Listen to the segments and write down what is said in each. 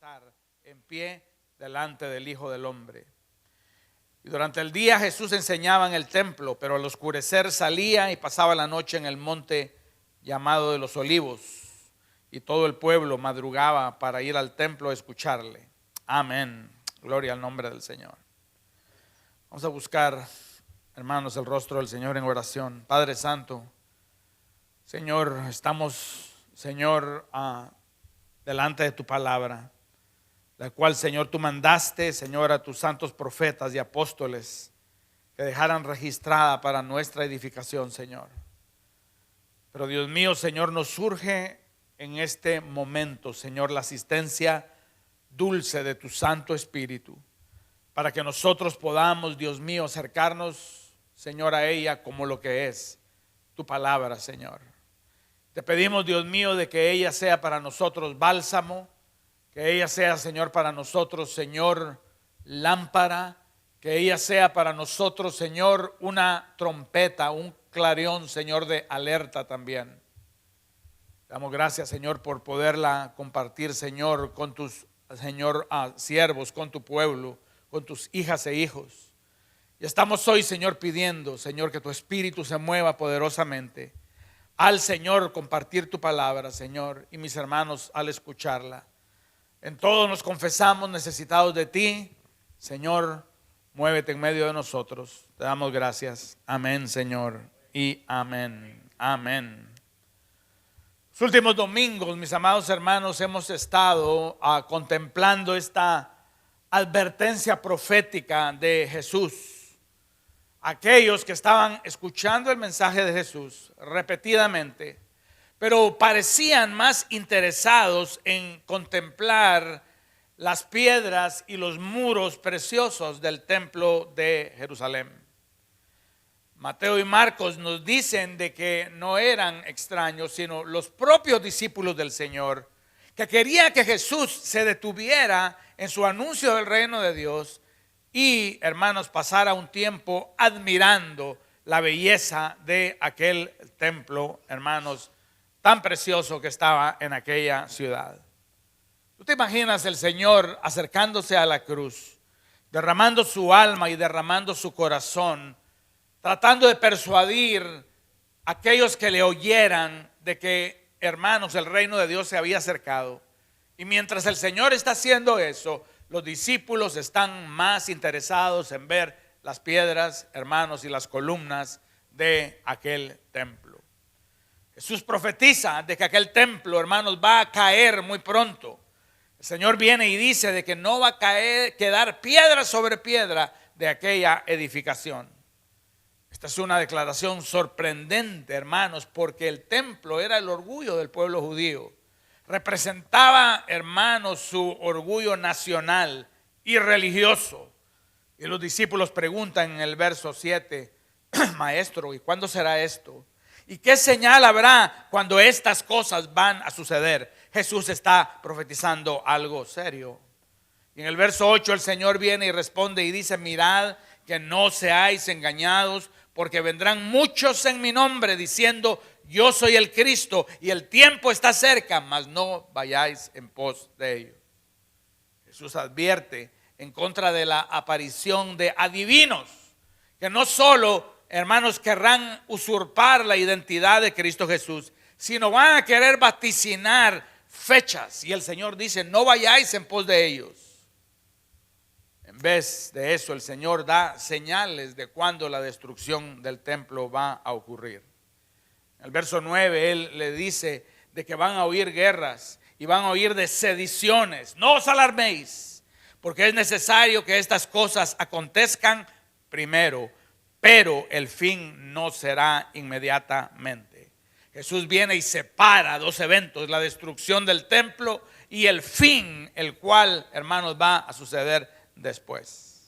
estar en pie delante del Hijo del Hombre. Y durante el día Jesús enseñaba en el templo, pero al oscurecer salía y pasaba la noche en el monte llamado de los Olivos. Y todo el pueblo madrugaba para ir al templo a escucharle. Amén. Gloria al nombre del Señor. Vamos a buscar, hermanos, el rostro del Señor en oración. Padre Santo, Señor, estamos, Señor, delante de tu palabra, la cual, Señor, tú mandaste, Señor, a tus santos profetas y apóstoles que dejaran registrada para nuestra edificación, Señor. Pero Dios mío, Señor, nos surge en este momento, Señor, la asistencia dulce de tu Santo Espíritu, para que nosotros podamos, Dios mío, acercarnos, Señor, a ella como lo que es tu palabra, Señor. Te pedimos, Dios mío, de que ella sea para nosotros bálsamo, que ella sea, Señor, para nosotros, Señor, lámpara, que ella sea para nosotros, Señor, una trompeta, un clarión, Señor, de alerta también. Damos gracias, Señor, por poderla compartir, Señor, con tus, Señor, siervos, con tu pueblo, con tus hijas e hijos. Y estamos hoy, Señor, pidiendo, Señor, que tu Espíritu se mueva poderosamente al, Señor, compartir tu palabra, Señor, y mis hermanos al escucharla. En todo nos confesamos necesitados de ti, Señor, muévete en medio de nosotros. Te damos gracias. Amén, Señor, y amén. Amén. Los últimos domingos, mis amados hermanos, hemos estado contemplando esta advertencia profética de Jesús. Aquellos que estaban escuchando el mensaje de Jesús repetidamente, pero parecían más interesados en contemplar las piedras y los muros preciosos del templo de Jerusalén. Mateo y Marcos nos dicen de que no eran extraños, sino los propios discípulos del Señor, que querían que Jesús se detuviera en su anuncio del reino de Dios y, hermanos, pasara un tiempo admirando la belleza de aquel templo, hermanos, tan precioso que estaba en aquella ciudad. ¿Tú te imaginas el Señor acercándose a la cruz, derramando su alma y derramando su corazón, tratando de persuadir a aquellos que le oyeran de que, hermanos, el reino de Dios se había acercado? Y mientras el Señor está haciendo eso, los discípulos están más interesados en ver las piedras, hermanos, y las columnas de aquel templo. Jesús profetiza de que aquel templo, hermanos, va a caer muy pronto. El Señor viene y dice de que no va a quedar piedra sobre piedra de aquella edificación. Esta es una declaración sorprendente, hermanos, porque el templo era el orgullo del pueblo judío. Representaba, hermanos, su orgullo nacional y religioso. Y los discípulos preguntan en el verso 7, Maestro, ¿y cuándo será esto? ¿Y qué señal habrá cuando estas cosas van a suceder? Jesús está profetizando algo serio. Y en el verso 8 el Señor viene y responde y dice: mirad que no seáis engañados, porque vendrán muchos en mi nombre diciendo: yo soy el Cristo, y el tiempo está cerca, mas no vayáis en pos de ellos. Jesús advierte en contra de la aparición de adivinos, que no solo, hermanos, querrán usurpar la identidad de Cristo Jesús, sino van a querer vaticinar fechas. Y el Señor dice: no vayáis en pos de ellos. En vez de eso, el Señor da señales de cuándo la destrucción del templo va a ocurrir. En el verso 9 Él le dice de que van a oír guerras y van a oír de sediciones. No os alarméis, porque es necesario que estas cosas acontezcan primero, pero el fin no será inmediatamente. Jesús viene y separa dos eventos: la destrucción del templo y el fin, el cual, hermanos, va a suceder después.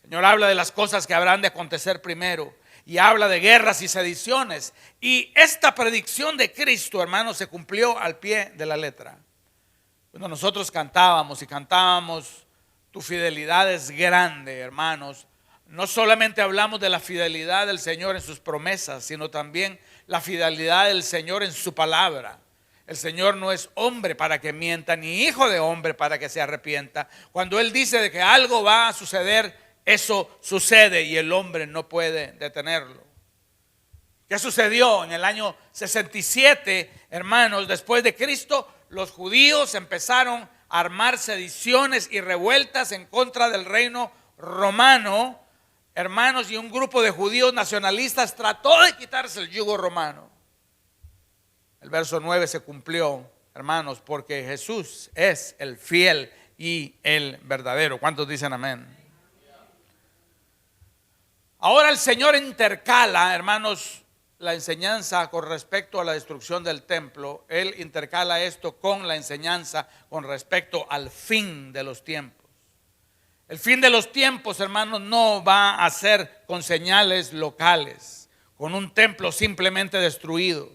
El Señor habla de las cosas que habrán de acontecer primero y habla de guerras y sediciones. Y esta predicción de Cristo, hermanos, se cumplió al pie de la letra. Cuando nosotros cantábamos tu fidelidad es grande, hermanos, no solamente hablamos de la fidelidad del Señor en sus promesas, sino también la fidelidad del Señor en su palabra. El Señor no es hombre para que mienta, ni hijo de hombre para que se arrepienta. Cuando Él dice de que algo va a suceder, eso sucede y el hombre no puede detenerlo. ¿Qué sucedió? En el año 67, hermanos, después de Cristo, los judíos empezaron a armar sediciones y revueltas en contra del reino romano, hermanos, y un grupo de judíos nacionalistas trató de quitarse el yugo romano. El verso 9 se cumplió, hermanos, porque Jesús es el fiel y el verdadero. ¿Cuántos dicen amén? Ahora el Señor intercala, hermanos, la enseñanza con respecto a la destrucción del templo. Él intercala esto con la enseñanza con respecto al fin de los tiempos. El fin de los tiempos, hermanos, no va a ser con señales locales, con un templo simplemente destruido,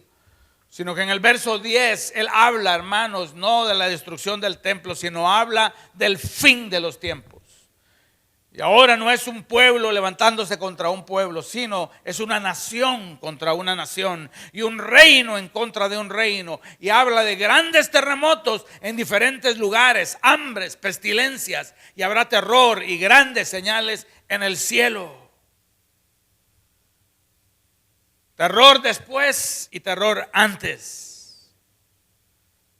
sino que en el verso 10 Él habla, hermanos, no de la destrucción del templo, sino habla del fin de los tiempos. Y ahora no es un pueblo levantándose contra un pueblo, sino es una nación contra una nación y un reino en contra de un reino. Y habla de grandes terremotos en diferentes lugares, hambres, pestilencias, y habrá terror y grandes señales en el cielo. Terror después y terror antes.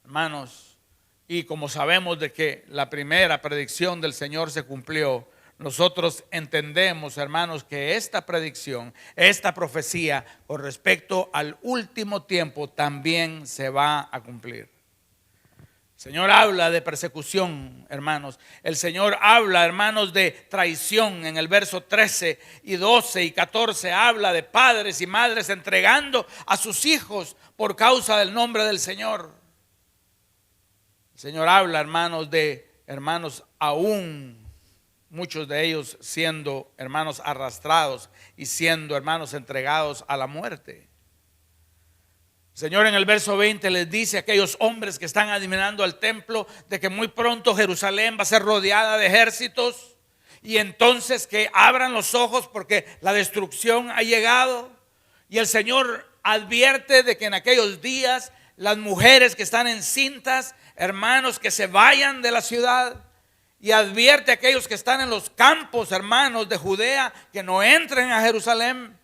Hermanos, y como sabemos de que la primera predicción del Señor se cumplió, nosotros entendemos, hermanos, que esta predicción, esta profecía con respecto al último tiempo también se va a cumplir. El Señor habla de persecución, hermanos. El Señor habla, hermanos, de traición. En el verso 13 y 12 y 14 habla de padres y madres entregando a sus hijos por causa del nombre del Señor. El Señor habla, hermanos, de hermanos aún, muchos de ellos siendo, hermanos, arrastrados y siendo, hermanos, entregados a la muerte. El Señor en el verso 20 les dice a aquellos hombres que están adivinando al templo de que muy pronto Jerusalén va a ser rodeada de ejércitos y entonces que abran los ojos porque la destrucción ha llegado. Y el Señor advierte de que en aquellos días las mujeres que están encintas, hermanos, que se vayan de la ciudad. Y advierte a aquellos que están en los campos, hermanos, de Judea, que no entren a Jerusalén.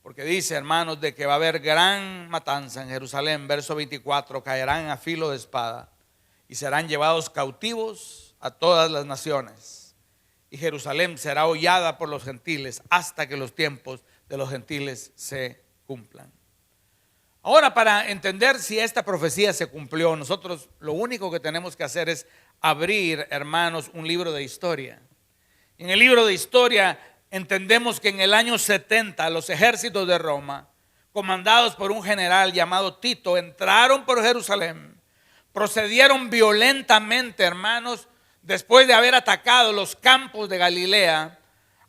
Porque dice, hermanos, de que va a haber gran matanza en Jerusalén. Verso 24, caerán a filo de espada y serán llevados cautivos a todas las naciones. Y Jerusalén será hollada por los gentiles hasta que los tiempos de los gentiles se cumplan. Ahora, para entender si esta profecía se cumplió, nosotros lo único que tenemos que hacer es abrir, hermanos, un libro de historia. En el libro de historia entendemos que en el año 70 los ejércitos de Roma, comandados por un general llamado Tito, entraron por Jerusalén, procedieron violentamente, hermanos, después de haber atacado los campos de Galilea,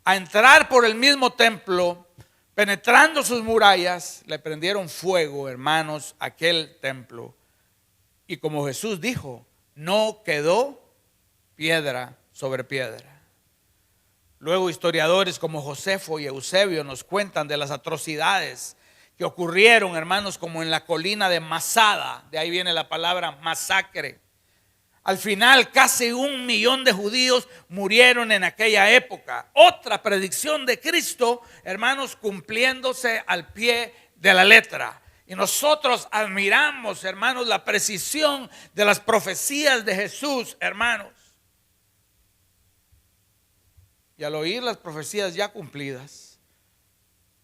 a entrar por el mismo templo. Penetrando sus murallas, le prendieron fuego, hermanos, aquel templo. Y como Jesús dijo, no quedó piedra sobre piedra. Luego historiadores como Josefo y Eusebio nos cuentan de las atrocidades que ocurrieron, hermanos, como en la colina de Masada. De ahí viene la palabra masacre. Al final casi 1 millón de judíos murieron en aquella época. Otra predicción de Cristo, hermanos, cumpliéndose al pie de la letra. Y nosotros admiramos, hermanos, la precisión de las profecías de Jesús, hermanos. Y al oír las profecías ya cumplidas,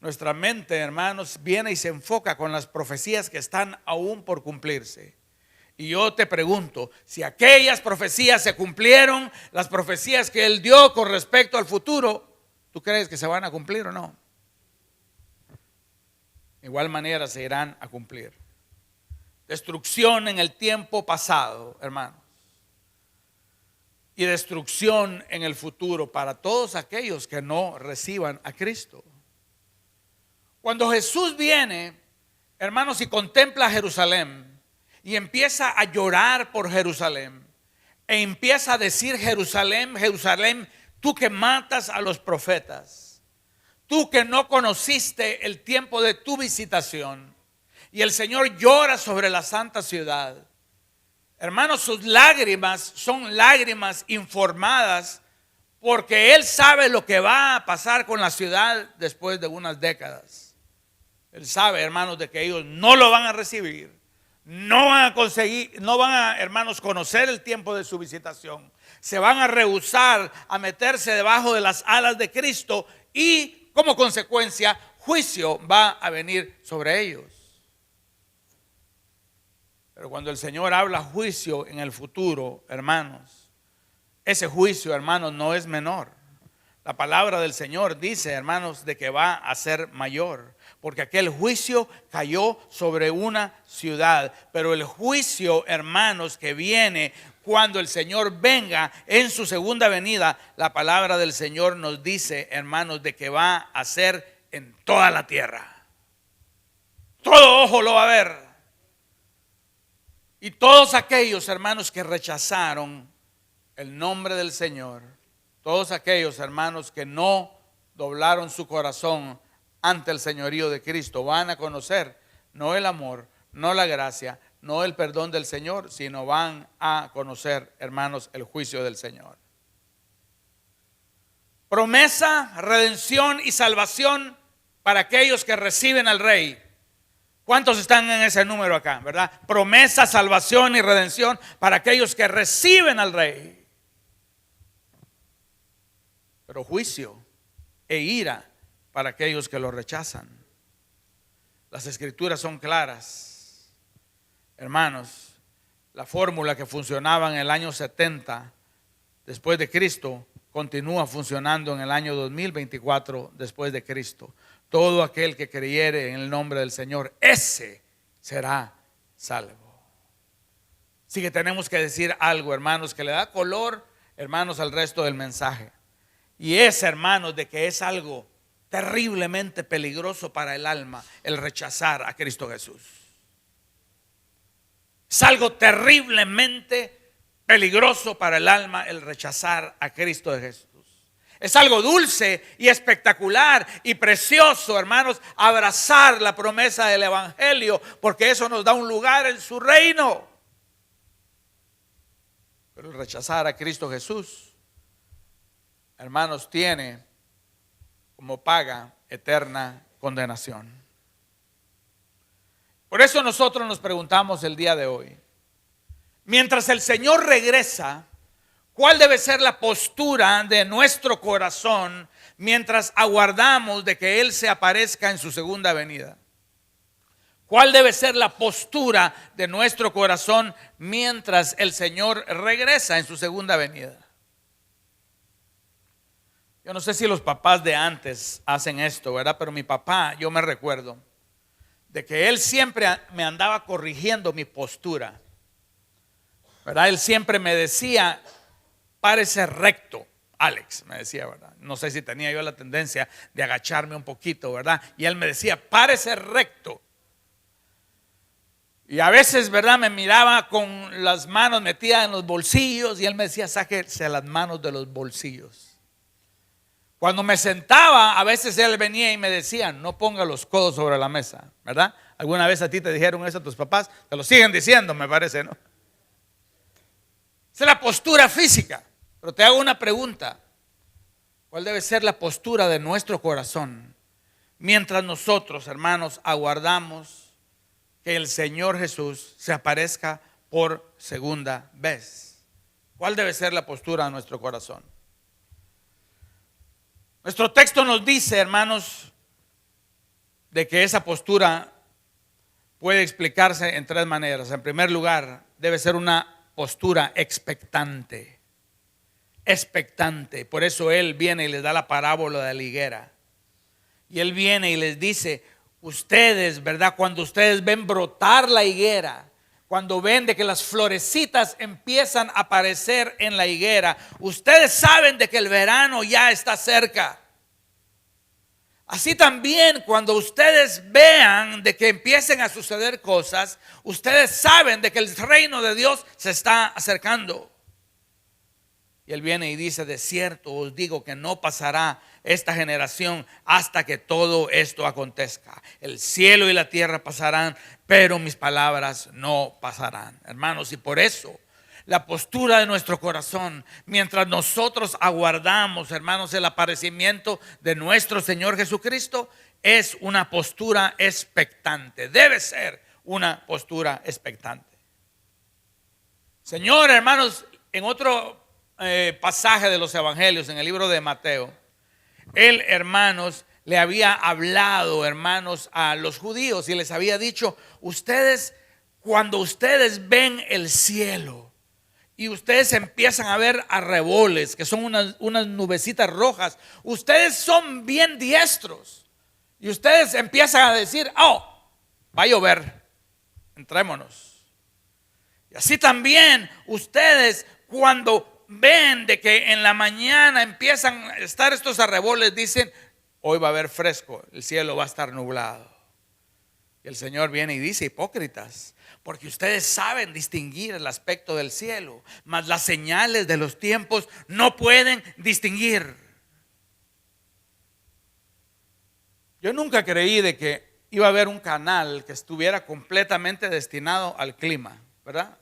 nuestra mente, hermanos, viene y se enfoca con las profecías que están aún por cumplirse. Y yo te pregunto, si aquellas profecías se cumplieron, las profecías que Él dio con respecto al futuro, ¿tú crees que se van a cumplir o no? De igual manera se irán a cumplir. Destrucción en el tiempo pasado, hermanos. Y destrucción en el futuro para todos aquellos que no reciban a Cristo. Cuando Jesús viene, hermanos, y contempla Jerusalén, y empieza a llorar por Jerusalén, e empieza a decir: Jerusalén, Jerusalén, tú que matas a los profetas, tú que no conociste el tiempo de tu visitación, Y el Señor llora sobre la santa ciudad. Hermanos, sus lágrimas son lágrimas informadas, porque Él sabe lo que va a pasar con la ciudad después de unas décadas. Él sabe, hermanos, de que ellos no lo van a recibir. No van a conseguir, no van a, hermanos, conocer el tiempo de su visitación. Se van a rehusar a meterse debajo de las alas de Cristo y como consecuencia juicio va a venir sobre ellos. Pero cuando el Señor habla juicio en el futuro, hermanos, ese juicio, hermanos, no es menor. La palabra del Señor dice, hermanos, de que va a ser mayor, porque aquel juicio cayó sobre una ciudad. Pero el juicio, hermanos, que viene cuando el Señor venga en su segunda venida, la palabra del Señor nos dice, hermanos, de que va a ser en toda la tierra. Todo ojo lo va a ver. Y todos aquellos, hermanos, que rechazaron el nombre del Señor, todos aquellos, hermanos, que no doblaron su corazón ante el señorío de Cristo, van a conocer no el amor, no la gracia, no el perdón del Señor, sino van a conocer, hermanos, el juicio del Señor. Promesa, redención y salvación para aquellos que reciben al Rey. ¿Cuántos están en ese número acá, verdad? Promesa, salvación y redención para aquellos que reciben al Rey. Pero juicio e ira para aquellos que lo rechazan. Las escrituras son claras. Hermanos, la fórmula que funcionaba en el año 70 después de Cristo continúa funcionando en el año 2024 después de Cristo. Todo aquel que creyere en el nombre del Señor, ese será salvo. Así que tenemos que decir algo, hermanos, que le da color, hermanos, al resto del mensaje. Y es, hermanos, de que es algo terriblemente peligroso para el alma el rechazar a Cristo Jesús. Es algo terriblemente peligroso para el alma el rechazar a Cristo Jesús. Es algo dulce y espectacular y precioso, hermanos, abrazar la promesa del Evangelio, porque eso nos da un lugar en su reino. Pero el rechazar a Cristo Jesús, hermanos, tiene como paga eterna condenación. Por eso nosotros nos preguntamos el día de hoy, mientras el Señor regresa, ¿cuál debe ser la postura de nuestro corazón mientras aguardamos de que Él se aparezca en su segunda venida? ¿Cuál debe ser la postura de nuestro corazón mientras el Señor regresa en su segunda venida? Yo no sé si los papás de antes hacen esto, ¿verdad? Pero mi papá, yo me recuerdo de que él siempre me andaba corrigiendo mi postura, ¿verdad? Él siempre me decía, párese recto, Alex, me decía, ¿verdad? No sé si tenía yo la tendencia de agacharme un poquito, ¿verdad? Y él me decía, párese recto. Y a veces, ¿verdad? Me miraba con las manos metidas en los bolsillos y él me decía, sáquese las manos de los bolsillos. Cuando me sentaba, a veces él venía y me decía, no ponga los codos sobre la mesa, ¿verdad? ¿Alguna vez a ti te dijeron eso a tus papás? Te lo siguen diciendo, me parece, ¿no? Esa es la postura física. Pero te hago una pregunta. ¿Cuál debe ser la postura de nuestro corazón mientras nosotros, hermanos, aguardamos que el Señor Jesús se aparezca por segunda vez? ¿Cuál debe ser la postura de nuestro corazón? Nuestro texto nos dice, hermanos, de que esa postura puede explicarse en tres maneras. En primer lugar, debe ser una postura expectante. Expectante. Por eso Él viene y les da la parábola de la higuera. Y Él viene y les dice, ustedes, ¿verdad? Cuando ustedes ven brotar la higuera, cuando ven de que las florecitas empiezan a aparecer en la higuera, ustedes saben de que el verano ya está cerca. Así también cuando ustedes vean de que empiecen a suceder cosas, ustedes saben de que el reino de Dios se está acercando. Y él viene y dice: de cierto os digo que no pasará esta generación hasta que todo esto acontezca. El cielo y la tierra pasarán, pero mis palabras no pasarán. Hermanos, y por eso la postura de nuestro corazón, mientras nosotros aguardamos, hermanos, el aparecimiento de nuestro Señor Jesucristo, es una postura expectante. Debe ser una postura expectante. Señor, hermanos, en otro pasaje de los evangelios, en el libro de Mateo, él, hermanos, le había hablado, hermanos, a los judíos y les había dicho: ustedes, cuando ustedes ven el cielo y ustedes empiezan a ver arreboles, que son unas nubecitas rojas, ustedes son bien diestros y ustedes empiezan a decir: oh, va a llover, entrémonos. Y así también ustedes, cuando ven de que en la mañana empiezan a estar estos arreboles, dicen: hoy va a haber fresco, el cielo va a estar nublado. Y el Señor viene y dice: hipócritas, porque ustedes saben distinguir el aspecto del cielo, mas las señales de los tiempos no pueden distinguir. Yo nunca creí de que iba a haber un canal que estuviera completamente destinado al clima, ¿verdad?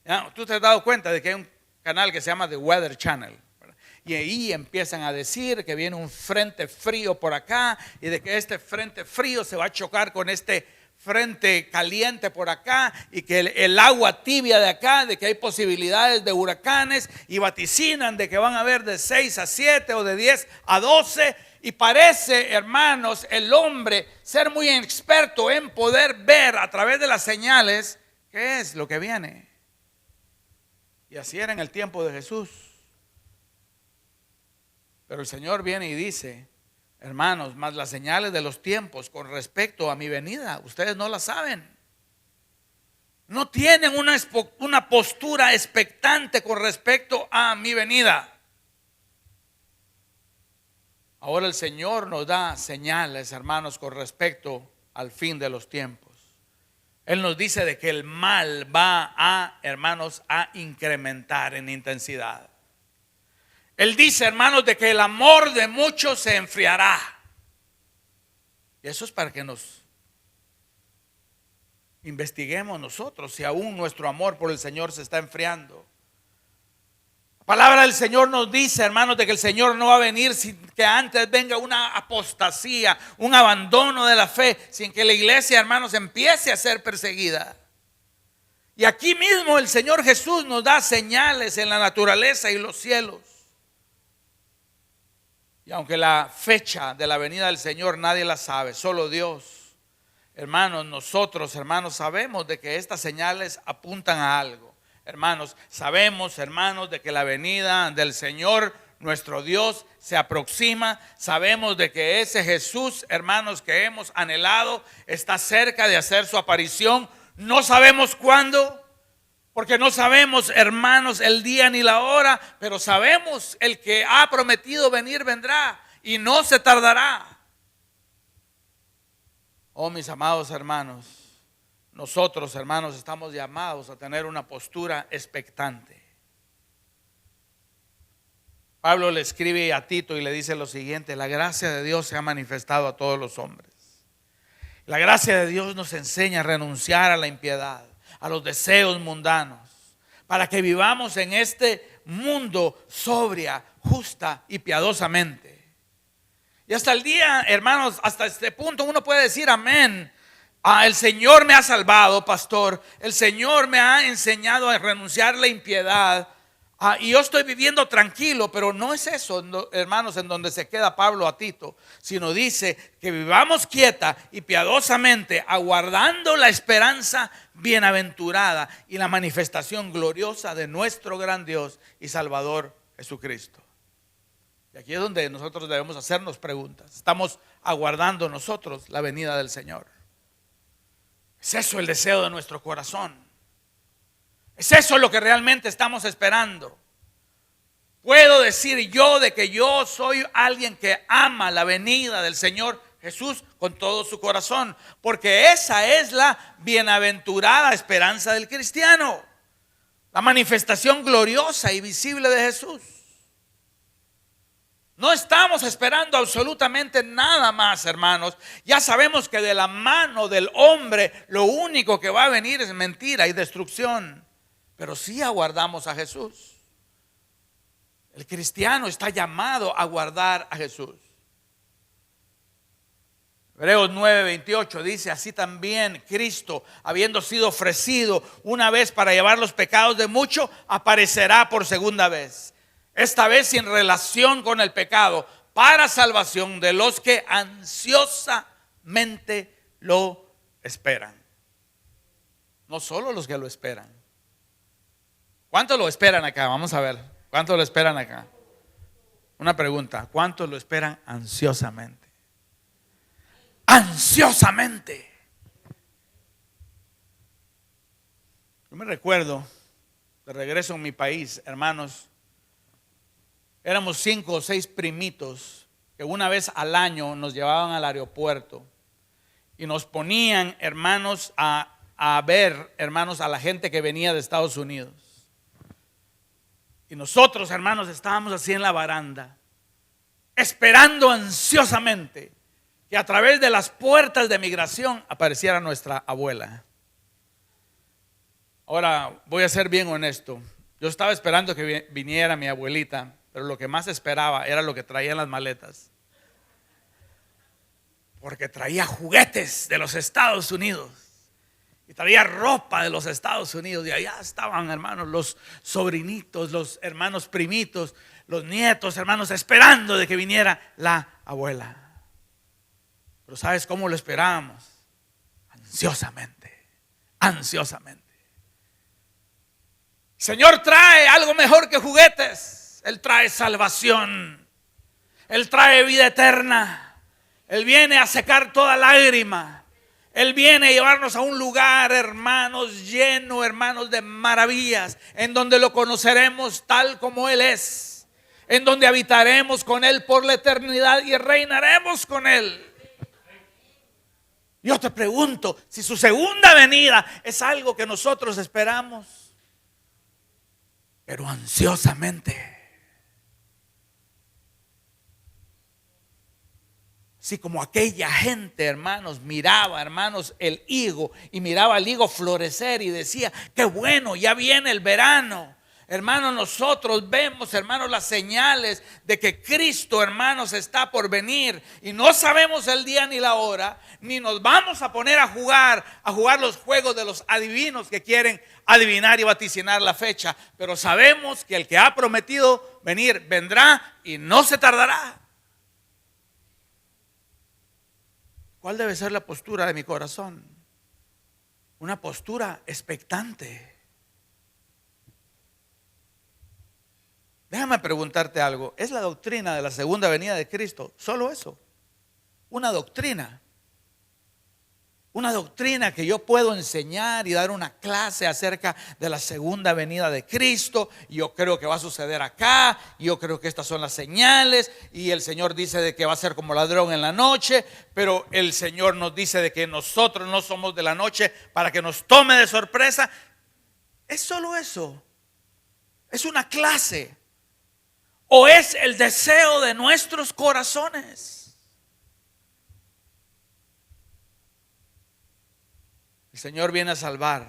¿Ya? Tú te has dado cuenta de que hay un canal que se llama The Weather Channel, ¿verdad? Y ahí empiezan a decir que viene un frente frío por acá y de que este frente frío se va a chocar con este frente caliente por acá, y que el agua tibia de acá, de que hay posibilidades de huracanes, y vaticinan de que van a haber de 6 a 7 o de 10 a 12. Y parece, hermanos, el hombre ser muy experto en poder ver a través de las señales qué es lo que viene. Y así era en el tiempo de Jesús. Pero el Señor viene y dice: hermanos, más las señales de los tiempos con respecto a mi venida, ustedes no las saben. No tienen una postura expectante con respecto a mi venida. Ahora el Señor nos da señales, hermanos, con respecto al fin de los tiempos. Él nos dice de que el mal va a, hermanos, a incrementar en intensidad. Él dice, hermanos, de que el amor de muchos se enfriará. Y eso es para que nos investiguemos nosotros si aún nuestro amor por el Señor se está enfriando. La palabra del Señor nos dice, hermanos, de que el Señor no va a venir sin que antes venga una apostasía, un abandono de la fe, sin que la iglesia, hermanos, empiece a ser perseguida. Y aquí mismo el Señor Jesús nos da señales en la naturaleza y los cielos. Y aunque la fecha de la venida del Señor nadie la sabe, solo Dios, hermanos, nosotros, hermanos, sabemos de que estas señales apuntan a algo. Hermanos, sabemos, hermanos, de que la venida del Señor, nuestro Dios, se aproxima. Sabemos de que ese Jesús, hermanos, que hemos anhelado, está cerca de hacer su aparición. No sabemos cuándo, porque no sabemos, hermanos, el día ni la hora, pero sabemos el que ha prometido venir, vendrá y no se tardará. Oh, mis amados hermanos, nosotros, hermanos, estamos llamados a tener una postura expectante. Pablo le escribe a Tito y le dice lo siguiente: la gracia de Dios se ha manifestado a todos los hombres. La gracia de Dios nos enseña a renunciar a la impiedad, a los deseos mundanos, para que vivamos en este mundo sobria, justa y piadosamente. Y hasta el día, hermanos, hasta este punto uno puede decir amén. El Señor me ha salvado, pastor. El Señor me ha enseñado a renunciar a la impiedad. Y yo estoy viviendo tranquilo, pero no es eso, hermanos, en donde se queda Pablo a Tito, sino dice que vivamos quieta y piadosamente, aguardando la esperanza bienaventurada y la manifestación gloriosa de nuestro gran Dios y Salvador Jesucristo. Y aquí es donde nosotros debemos hacernos preguntas. ¿Estamos aguardando nosotros la venida del Señor? ¿Es eso el deseo de nuestro corazón? ¿Es eso lo que realmente estamos esperando? ¿Puedo decir yo de que yo soy alguien que ama la venida del Señor Jesús con todo su corazón? Porque esa es la bienaventurada esperanza del cristiano. la manifestación gloriosa y visible de Jesús. No estamos esperando absolutamente nada más, hermanos. Ya sabemos que de la mano del hombre lo único que va a venir es mentira y destrucción. Pero sí aguardamos a Jesús. El cristiano está llamado a guardar a Jesús. Hebreos 9:28 dice: así también Cristo, habiendo sido ofrecido una vez para llevar los pecados de muchos, aparecerá por segunda vez. Esta vez sin relación con el pecado, para salvación de los que ansiosamente lo esperan. No solo los que lo esperan. ¿Cuántos lo esperan acá? Vamos a ver. ¿Cuántos lo esperan acá? Una pregunta. ¿Cuántos lo esperan ansiosamente? Ansiosamente. Yo me recuerdo, de regreso en mi país, hermanos, éramos 5 o 6 primitos que una vez al año nos llevaban al aeropuerto y nos ponían, hermanos, a ver, hermanos, a la gente que venía de Estados Unidos. Y nosotros, hermanos, estábamos así en la baranda, esperando ansiosamente que a través de las puertas de migración apareciera nuestra abuela. Ahora voy a ser bien honesto. Yo estaba esperando que viniera mi abuelita, pero lo que más esperaba era lo que traía en las maletas. Porque traía juguetes de los Estados Unidos y traía ropa de los Estados Unidos. Y allá estaban, hermanos, los sobrinitos, los hermanos primitos, los nietos, hermanos, esperando de que viniera la abuela. Pero ¿sabes cómo lo esperábamos? Ansiosamente, ansiosamente. El Señor trae algo mejor que juguetes. Él trae salvación. Él trae vida eterna. Él viene a secar toda lágrima. Él viene a llevarnos a un lugar, hermanos, lleno, hermanos, de maravillas, en donde lo conoceremos tal como Él es, en donde habitaremos con Él por la eternidad y reinaremos con Él. Yo te pregunto, si su segunda venida es algo que nosotros esperamos, pero ansiosamente. Así como aquella gente, hermanos, miraba, hermanos, el higo y miraba el higo florecer y decía: qué bueno, ya viene el verano. Hermanos, nosotros vemos, hermanos, las señales de que Cristo, hermanos, está por venir y no sabemos el día ni la hora, ni nos vamos a poner a jugar los juegos de los adivinos que quieren adivinar y vaticinar la fecha, pero sabemos que el que ha prometido venir vendrá y no se tardará. ¿Cuál debe ser la postura de mi corazón? Una postura expectante. Déjame preguntarte algo. ¿Es la doctrina de la segunda venida de Cristo solo eso? Una doctrina. Una doctrina que yo puedo enseñar y dar una clase acerca de la segunda venida de Cristo. Yo creo que va a suceder acá. Yo creo que estas son las señales. Y el Señor dice de que va a ser como ladrón en la noche. Pero el Señor nos dice de que nosotros no somos de la noche para que nos tome de sorpresa. Es solo eso. Es una clase. ¿O es el deseo de nuestros corazones? El Señor viene a salvar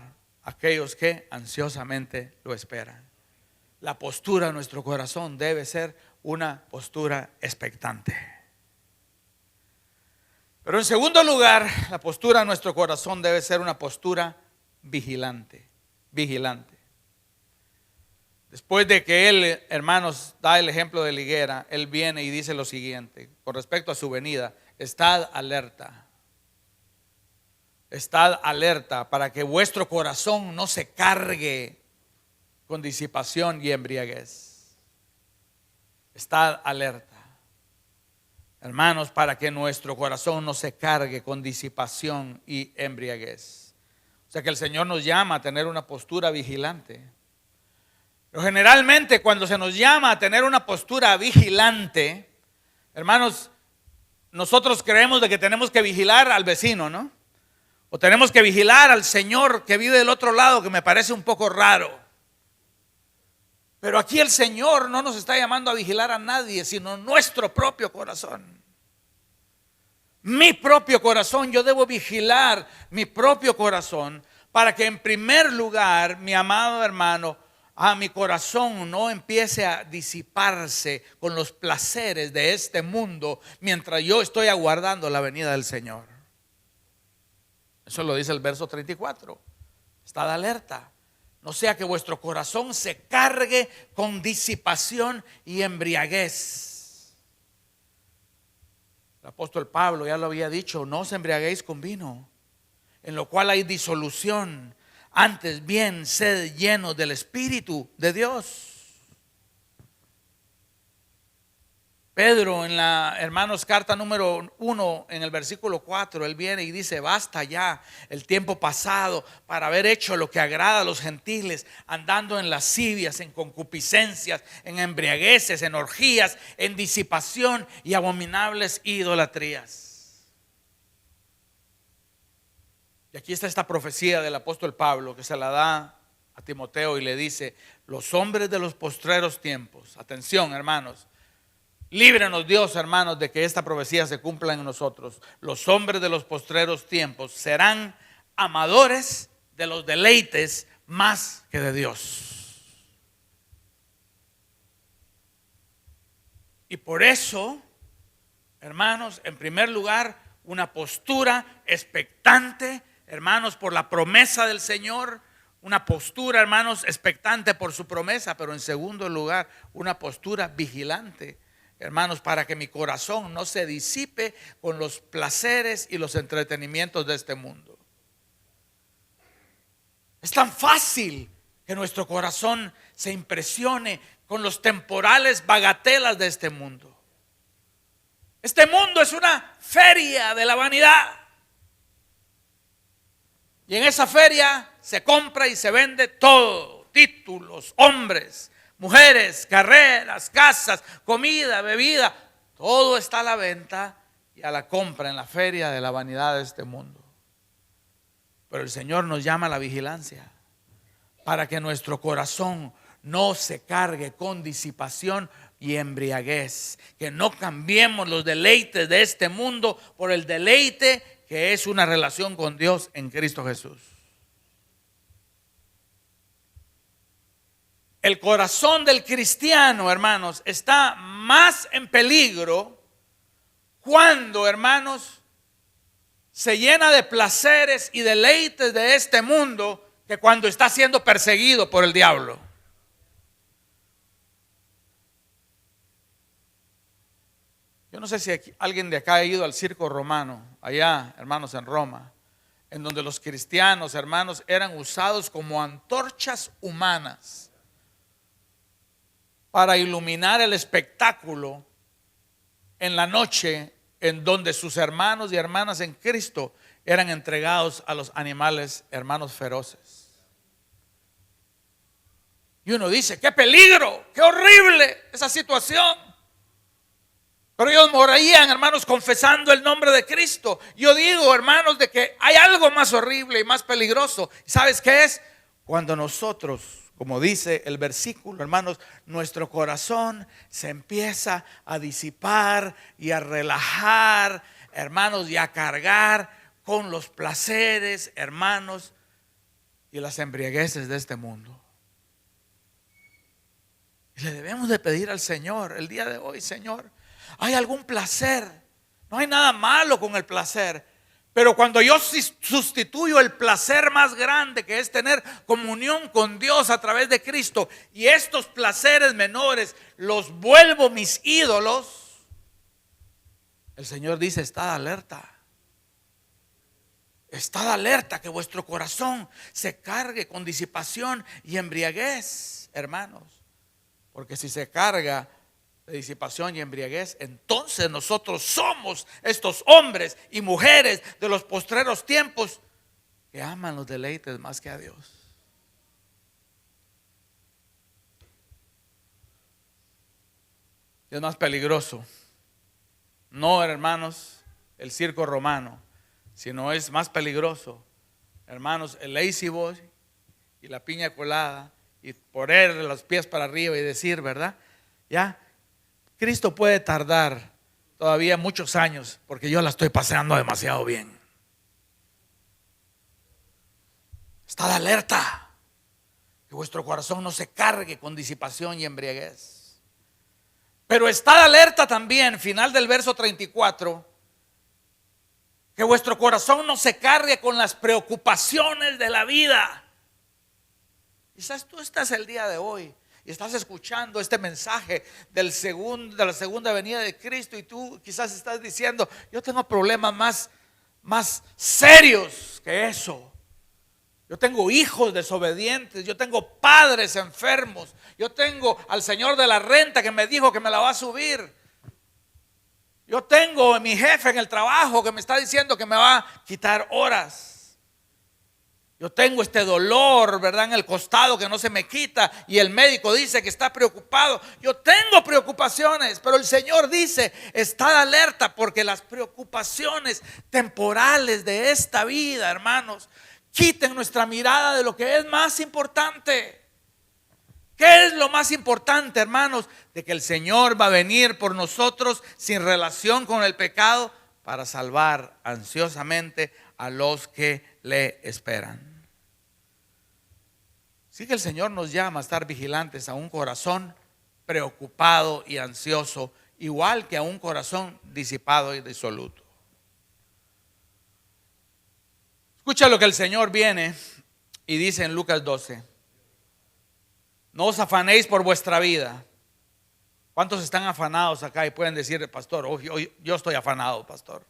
a aquellos que ansiosamente lo esperan. La postura de nuestro corazón debe ser una postura expectante. Pero en segundo lugar, la postura de nuestro corazón debe ser una postura vigilante. Vigilante. Después de que Él, hermanos, da el ejemplo de la higuera, Él viene y dice lo siguiente con respecto a su venida: estad alerta. Estad alerta para que vuestro corazón no se cargue con disipación y embriaguez. Estad alerta, hermanos, para que nuestro corazón no se cargue con disipación y embriaguez. O sea que el Señor nos llama a tener una postura vigilante. Pero generalmente cuando se nos llama a tener una postura vigilante, hermanos, nosotros creemos de que tenemos que vigilar al vecino, ¿no? O tenemos que vigilar al señor que vive del otro lado, que me parece un poco raro. Pero aquí el Señor no nos está llamando a vigilar a nadie, sino nuestro propio corazón. Mi propio corazón, yo debo vigilar mi propio corazón para que en primer lugar, mi amado hermano, mi corazón no empiece a disiparse con los placeres de este mundo mientras yo estoy aguardando la venida del Señor. Eso lo dice el verso 34. Estad alerta, no sea que vuestro corazón se cargue con disipación y embriaguez. El apóstol Pablo ya lo había dicho: no os embriaguéis con vino, en lo cual hay disolución, antes bien sed llenos del Espíritu de Dios. Pedro en la, hermanos, carta número 1, en el versículo 4, él viene y dice: basta ya el tiempo pasado para haber hecho lo que agrada a los gentiles, andando en lascivias, en concupiscencias, en embriagueces, en orgías, en disipación y abominables idolatrías. Y aquí está esta profecía del apóstol Pablo que se la da a Timoteo y le dice: los hombres de los postreros tiempos, atención hermanos, líbranos Dios, hermanos, de que esta profecía se cumpla en nosotros. Los hombres de los postreros tiempos serán amadores de los deleites más que de Dios. Y por eso, hermanos, en primer lugar, una postura expectante, hermanos, por la promesa del Señor. Una postura, hermanos, expectante por su promesa. Pero en segundo lugar, una postura vigilante, hermanos, para que mi corazón no se disipe con los placeres y los entretenimientos de este mundo. Es tan fácil que nuestro corazón se impresione con los temporales bagatelas de este mundo. Este mundo es una feria de la vanidad. Y en esa feria se compra y se vende todo: títulos, hombres, mujeres, carreras, casas, comida, bebida. Todo está a la venta y a la compra en la feria de la vanidad de este mundo. Pero el Señor nos llama a la vigilancia para que nuestro corazón no se cargue con disipación y embriaguez. Que no cambiemos los deleites de este mundo por el deleite que es una relación con Dios en Cristo Jesús. El corazón del cristiano, hermanos, está más en peligro cuando, hermanos, se llena de placeres y deleites de este mundo que cuando está siendo perseguido por el diablo. Yo no sé si alguien de acá ha ido al circo romano, allá, hermanos, en Roma, en donde los cristianos, hermanos, eran usados como antorchas humanas para iluminar el espectáculo en la noche, en donde sus hermanos y hermanas en Cristo eran entregados a los animales, hermanos, feroces. Y uno dice: qué peligro, qué horrible esa situación. Pero ellos morían, hermanos, confesando el nombre de Cristo. Yo digo, hermanos, de que hay algo más horrible y más peligroso. ¿Sabes qué es? Cuando nosotros, como dice el versículo, hermanos, nuestro corazón se empieza a disipar y a relajar, hermanos, y a cargar con los placeres, hermanos, y las embriagueces de este mundo. Y le debemos de pedir al Señor el día de hoy: Señor, ¿hay algún placer? No hay nada malo con el placer. Pero cuando yo sustituyo el placer más grande, que es tener comunión con Dios a través de Cristo, y estos placeres menores los vuelvo mis ídolos, el Señor dice: estad alerta. Estad alerta que vuestro corazón se cargue con disipación y embriaguez, hermanos. Porque si se carga de disipación y embriaguez, entonces nosotros somos estos hombres y mujeres de los postreros tiempos que aman los deleites más que a Dios. Es más peligroso, no, hermanos, el circo romano, sino es más peligroso, hermanos, el lazy boy y la piña colada y poner los pies para arriba y decir, ¿verdad? Ya, Cristo puede tardar todavía muchos años porque yo la estoy pasando demasiado bien. Estad alerta, que vuestro corazón no se cargue con disipación y embriaguez. Pero estad alerta también, final del verso 34, que vuestro corazón no se cargue con las preocupaciones de la vida. Quizás tú estás el día de hoy y estás escuchando este mensaje de la segunda venida de Cristo, y tú quizás estás diciendo, yo tengo problemas más serios que eso. Yo tengo hijos desobedientes, yo tengo padres enfermos, yo tengo al señor de la renta que me dijo que me la va a subir. Yo tengo a mi jefe en el trabajo que me está diciendo que me va a quitar horas. Yo tengo este dolor, ¿verdad?, en el costado que no se me quita, y el médico dice que está preocupado. Yo tengo preocupaciones, pero el Señor dice, estad alerta, porque las preocupaciones temporales de esta vida, hermanos, quiten nuestra mirada de lo que es más importante. ¿Qué es lo más importante, hermanos? De que el Señor va a venir por nosotros sin relación con el pecado para salvar ansiosamente a los que le esperan. Así que el Señor nos llama a estar vigilantes a un corazón preocupado y ansioso, igual que a un corazón disipado y disoluto. Escucha lo que el Señor viene y dice en Lucas 12. No os afanéis por vuestra vida. ¿Cuántos están afanados acá y pueden decir, pastor, hoy yo estoy afanado, pastor?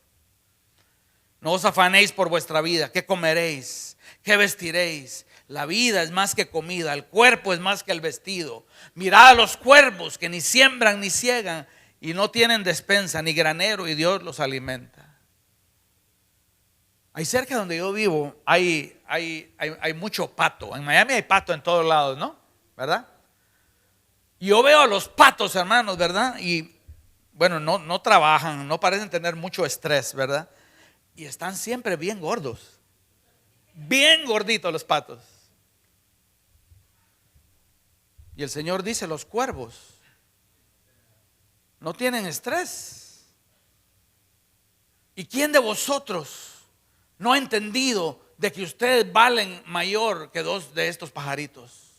No os afanéis por vuestra vida. ¿Qué comeréis? ¿Qué vestiréis? La vida es más que comida, el cuerpo es más que el vestido. Mirad a los cuervos que ni siembran ni ciegan y no tienen despensa ni granero, y Dios los alimenta. Ahí cerca donde yo vivo hay mucho pato. En Miami hay pato en todos lados, ¿no? ¿Verdad? Y yo veo a los patos, hermanos, ¿verdad? Y bueno, no trabajan, no parecen tener mucho estrés, ¿verdad? Y están siempre bien gordos, bien gorditos los patos. Y el Señor dice, los cuervos no tienen estrés. ¿Y quién de vosotros no ha entendido de que ustedes valen mayor que dos de estos pajaritos?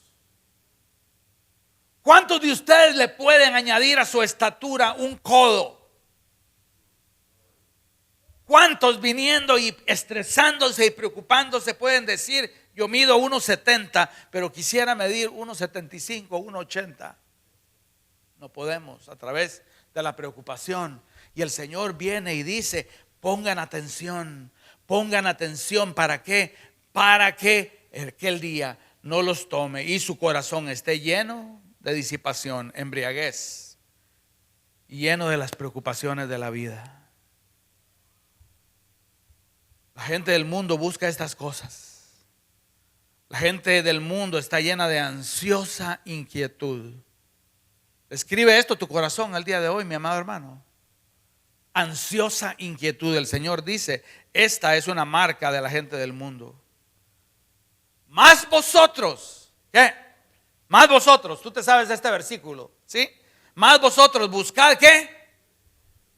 ¿Cuántos de ustedes le pueden añadir a su estatura un codo? ¿Cuántos viniendo y estresándose y preocupándose pueden decir, yo mido 1.70, pero quisiera medir 1.75, 1.80? No podemos, a través de la preocupación. Y el Señor viene y dice, pongan atención. ¿Para qué? Para que aquel día no los tome y su corazón esté lleno de disipación, embriaguez, lleno de las preocupaciones de la vida. La gente del mundo busca estas cosas. La gente del mundo está llena de ansiosa inquietud. Escribe esto tu corazón al día de hoy, mi amado hermano. Ansiosa inquietud. El Señor dice, esta es una marca de la gente del mundo. Más vosotros, ¿qué? Más vosotros, tú te sabes de este versículo, ¿sí? Más vosotros buscad, ¿qué?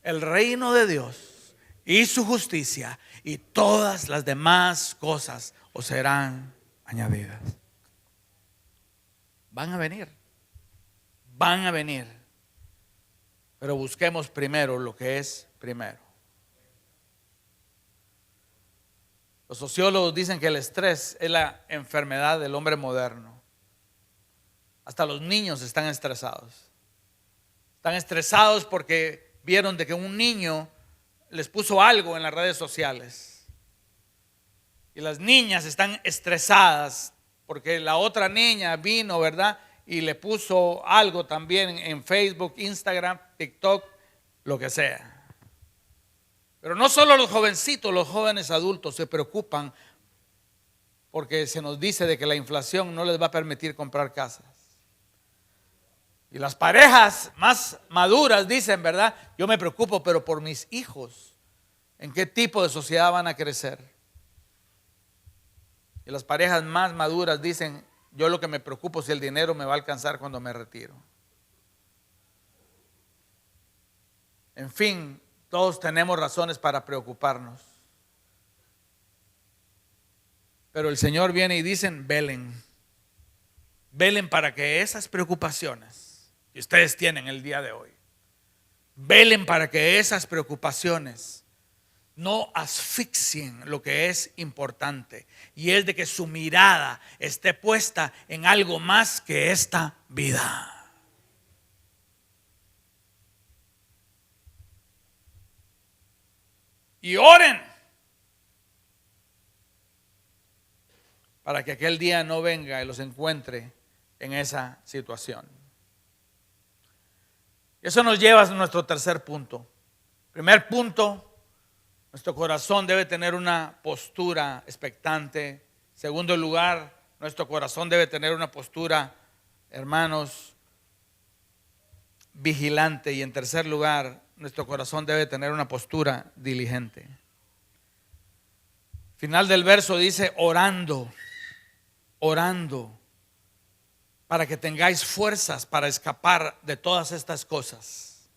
El reino de Dios y su justicia, y todas las demás cosas os serán añadidas. Van a venir. Pero busquemos primero lo que es primero. Los sociólogos dicen que el estrés es la enfermedad del hombre moderno. Hasta los niños están estresados. Están estresados porque vieron de que un niño les puso algo en las redes sociales. Y las niñas están estresadas porque la otra niña vino, ¿verdad?, y le puso algo también en Facebook, Instagram, TikTok, lo que sea. Pero no solo los jovencitos, los jóvenes adultos se preocupan porque se nos dice de que la inflación no les va a permitir comprar casas. Y las parejas más maduras dicen, ¿verdad? Yo me preocupo, pero por mis hijos, ¿en qué tipo de sociedad van a crecer? Y las parejas más maduras dicen, Yo lo que me preocupo es si el dinero me va a alcanzar cuando me retiro. En fin, todos tenemos razones para preocuparnos. Pero el Señor viene y dicen, velen. Velen para que esas preocupaciones que ustedes tienen el día de hoy, velen para que esas preocupaciones no asfixien lo que es importante, y es de que su mirada esté puesta en algo más que esta vida. Y oren para que aquel día no venga y los encuentre en esa situación. Eso nos lleva a nuestro tercer punto. Primer punto, nuestro corazón debe tener una postura expectante. Segundo lugar, nuestro corazón debe tener una postura, hermanos, vigilante. Y en tercer lugar, nuestro corazón debe tener una postura diligente. Final del verso dice, orando, para que tengáis fuerzas para escapar de todas estas cosas.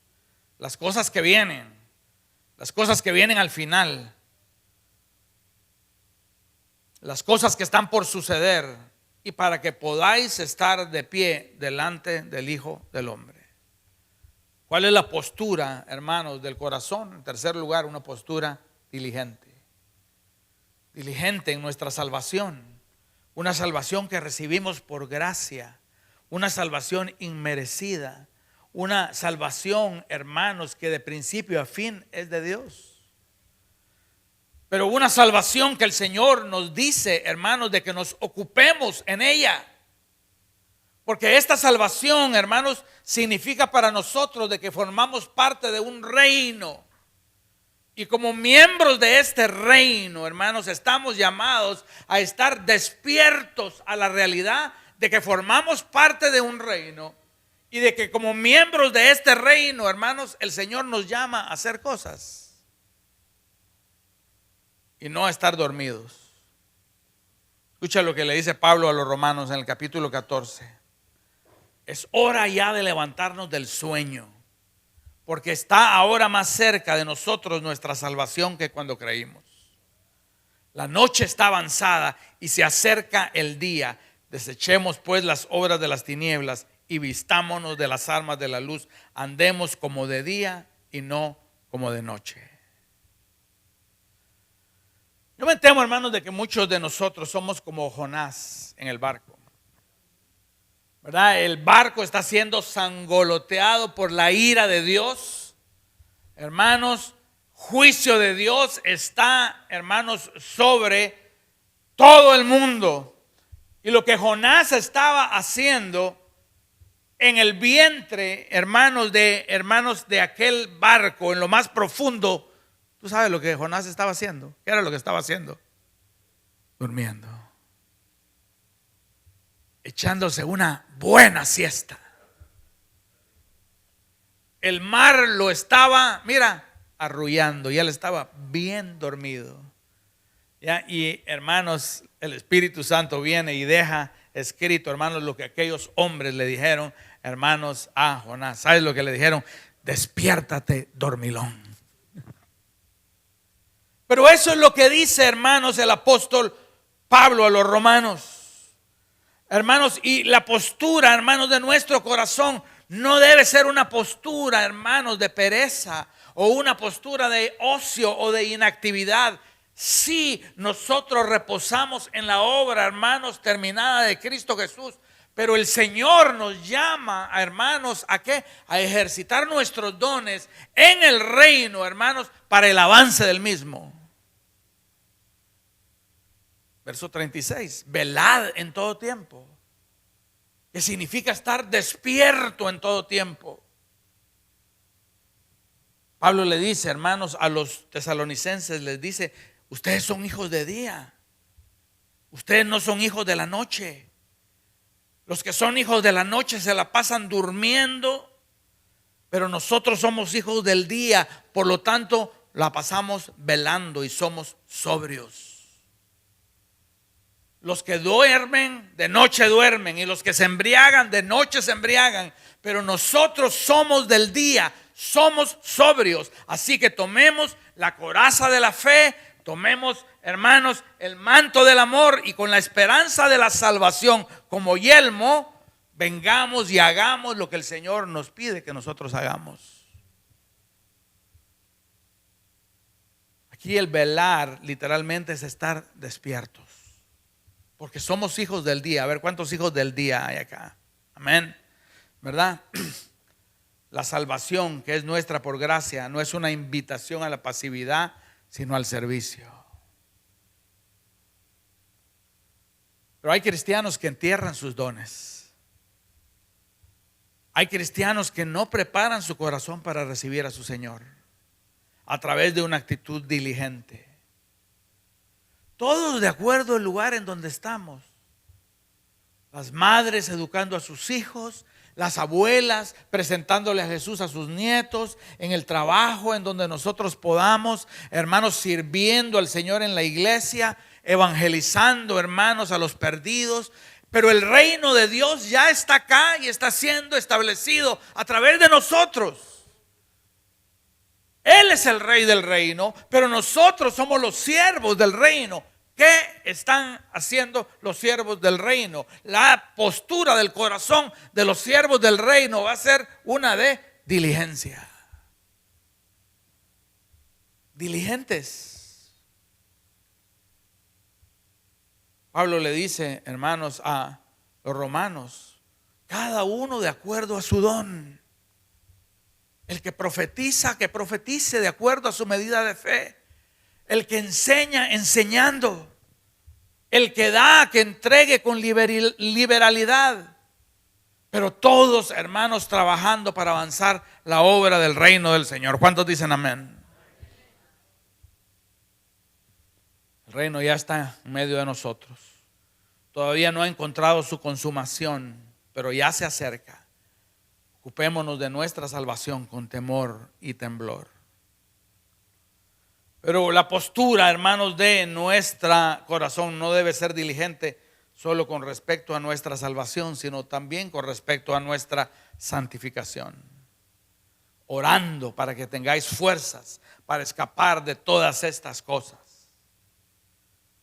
Las cosas que vienen. Las cosas que vienen al final. Las cosas que están por suceder. Y para que podáis estar de pie delante del Hijo del Hombre. ¿Cuál es la postura, hermanos, del corazón? En tercer lugar, una postura diligente. Diligente en nuestra salvación. Una salvación que recibimos por gracia. Una salvación inmerecida. Una salvación, hermanos, que de principio a fin es de Dios. Pero una salvación que el Señor nos dice, hermanos, de que nos ocupemos en ella. Porque esta salvación, hermanos, significa para nosotros de que formamos parte de un reino. Y como miembros de este reino, hermanos, estamos llamados a estar despiertos a la realidad de que formamos parte de un reino. Y de que como miembros de este reino, hermanos, el Señor nos llama a hacer cosas. Y no a estar dormidos. Escucha lo que le dice Pablo a los romanos en el capítulo 14. Es hora ya de levantarnos del sueño. Porque está ahora más cerca de nosotros nuestra salvación que cuando creímos. La noche está avanzada y se acerca el día. Desechemos pues las obras de las tinieblas y vistámonos de las armas de la luz. Andemos como de día y no como de noche. Yo me temo, hermanos, de que muchos de nosotros somos como Jonás en el barco. ¿Verdad? El barco está siendo sangoloteado por la ira de Dios. Hermanos, juicio de Dios está, hermanos, sobre todo el mundo. Y lo que Jonás estaba haciendo en el vientre, hermanos de aquel barco, en lo más profundo, ¿tú sabes lo que Jonás estaba haciendo? ¿Qué era lo que estaba haciendo? Durmiendo. Echándose una buena siesta. El mar lo estaba, mira, arrullando, y él estaba bien dormido. ¿Ya? Y hermanos, el Espíritu Santo viene y deja escrito, hermanos, lo que aquellos hombres le dijeron, hermanos, a Jonás. ¿Sabes lo que le dijeron? Despiértate, dormilón. Pero eso es lo que dice, hermanos, el apóstol Pablo a los romanos. Hermanos, y la postura, hermanos, de nuestro corazón no debe ser una postura, hermanos, de pereza o una postura de ocio o de inactividad. Si nosotros reposamos en la obra, hermanos, terminada de Cristo Jesús, pero el Señor nos llama, hermanos, ¿a qué? A ejercitar nuestros dones en el reino, hermanos, para el avance del mismo. Verso 36, velad en todo tiempo, que significa estar despierto en todo tiempo. Pablo le dice, hermanos, a los tesalonicenses, les dice, ustedes son hijos de día, ustedes no son hijos de la noche. Los que son hijos de la noche se la pasan durmiendo, pero nosotros somos hijos del día, por lo tanto la pasamos velando y somos sobrios. Los que duermen, de noche duermen, y los que se embriagan, de noche se embriagan. Pero nosotros somos del día, somos sobrios. Así que tomemos la coraza de la fe, tomemos, hermanos, el manto del amor, y con la esperanza de la salvación como yelmo, vengamos y hagamos lo que el Señor nos pide que nosotros hagamos. Aquí el velar literalmente es estar despiertos, porque somos hijos del día. A ver, ¿cuántos hijos del día hay acá? Amén, ¿verdad? La salvación que es nuestra por gracia no es una invitación a la pasividad, sino al servicio. Pero hay cristianos que entierran sus dones. Hay cristianos que no preparan su corazón para recibir a su Señor a través de una actitud diligente. Todos de acuerdo al lugar en donde estamos. Las madres educando a sus hijos, las abuelas presentándole a Jesús a sus nietos, en el trabajo en donde nosotros podamos, hermanos, sirviendo al Señor en la iglesia, evangelizando, hermanos, a los perdidos. Pero el reino de Dios ya está acá y está siendo establecido a través de nosotros. Él es el rey del reino, pero nosotros somos los siervos del reino. ¿Qué están haciendo los siervos del reino? La postura del corazón de los siervos del reino va a ser una de diligencia. Diligentes. Pablo le dice, hermanos, a los romanos, cada uno de acuerdo a su don. El que profetiza, que profetice de acuerdo a su medida de fe. El que enseña, enseñando. El que da, que entregue con liberalidad. Pero todos, hermanos, trabajando para avanzar la obra del reino del Señor. ¿Cuántos dicen amén? El reino ya está en medio de nosotros. Todavía no ha encontrado su consumación, pero ya se acerca. Ocupémonos de nuestra salvación con temor y temblor. Pero la postura, hermanos, de nuestro corazón no debe ser diligente solo con respecto a nuestra salvación, sino también con respecto a nuestra santificación. Orando para que tengáis fuerzas para escapar de todas estas cosas.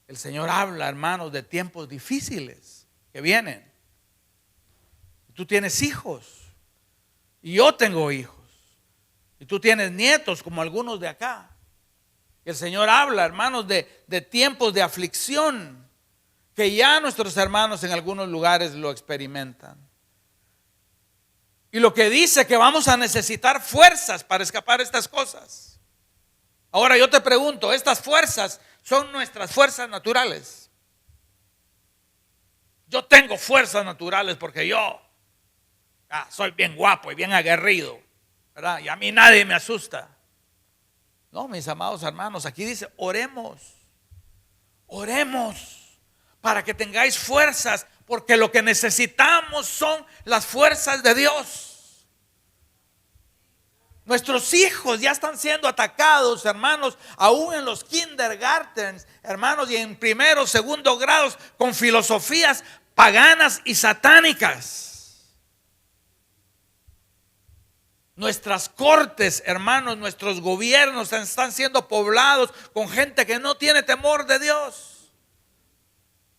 El Señor habla, hermanos, de tiempos difíciles que vienen. Tú tienes hijos. Y yo tengo hijos. Y tú tienes nietos como algunos de acá. El Señor habla, hermanos, de tiempos de aflicción que ya nuestros hermanos en algunos lugares lo experimentan. Y lo que dice que vamos a necesitar fuerzas para escapar de estas cosas. Ahora yo te pregunto, ¿estas fuerzas son nuestras fuerzas naturales? Yo tengo fuerzas naturales porque yo soy bien guapo y bien aguerrido, ¿verdad? Y a mí nadie me asusta. No, mis amados hermanos, aquí dice, oremos para que tengáis fuerzas, porque lo que necesitamos son las fuerzas de Dios. Nuestros hijos ya están siendo atacados, hermanos, aún en los kindergartens, hermanos, y en primero, segundo grados, con filosofías paganas y satánicas. Nuestras cortes, hermanos, nuestros gobiernos están siendo poblados con gente que no tiene temor de Dios.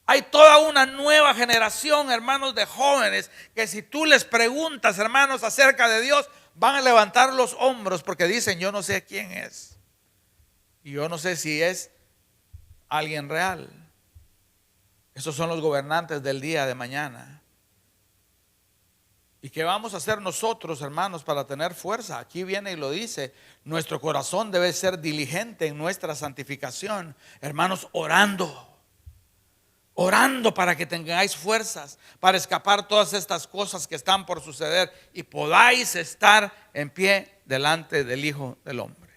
Hay toda una nueva generación, hermanos, de jóvenes que si tú les preguntas, hermanos, acerca de Dios, van a levantar los hombros porque dicen, yo no sé quién es. Y yo no sé si es alguien real. Esos son los gobernantes del día de mañana. ¿Y qué vamos a hacer nosotros, hermanos, para tener fuerza? Aquí viene y lo dice, nuestro corazón debe ser diligente en nuestra santificación. Hermanos, orando para que tengáis fuerzas, para escapar todas estas cosas que están por suceder y podáis estar en pie delante del Hijo del Hombre.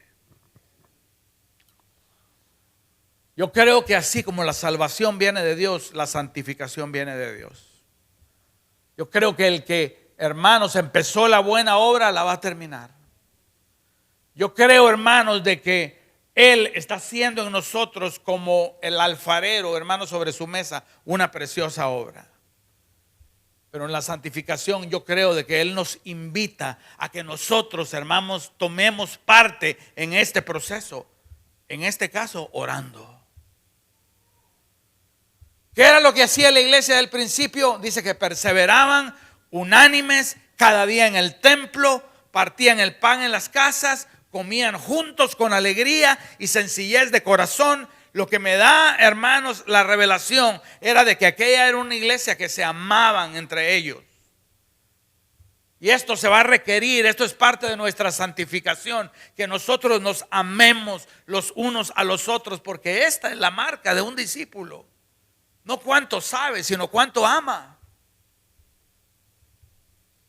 Yo creo que así como la salvación viene de Dios, la santificación viene de Dios. Yo creo que el que, hermanos, empezó la buena obra, la va a terminar. Yo creo, hermanos, de que Él está haciendo en nosotros como el alfarero, hermano, sobre su mesa, una preciosa obra. Pero en la santificación yo creo de que Él nos invita a que nosotros, hermanos, tomemos parte en este proceso. En este caso, orando. ¿Qué era lo que hacía la iglesia del principio? Dice que perseveraban unánimes cada día en el templo, partían el pan en las casas, comían juntos con alegría y sencillez de corazón. Lo que me da, hermanos, la revelación era de que aquella era una iglesia que se amaban entre ellos. Y esto se va a requerir, esto es parte de nuestra santificación, que nosotros nos amemos los unos a los otros, porque esta es la marca de un discípulo. No cuánto sabe, sino cuánto ama.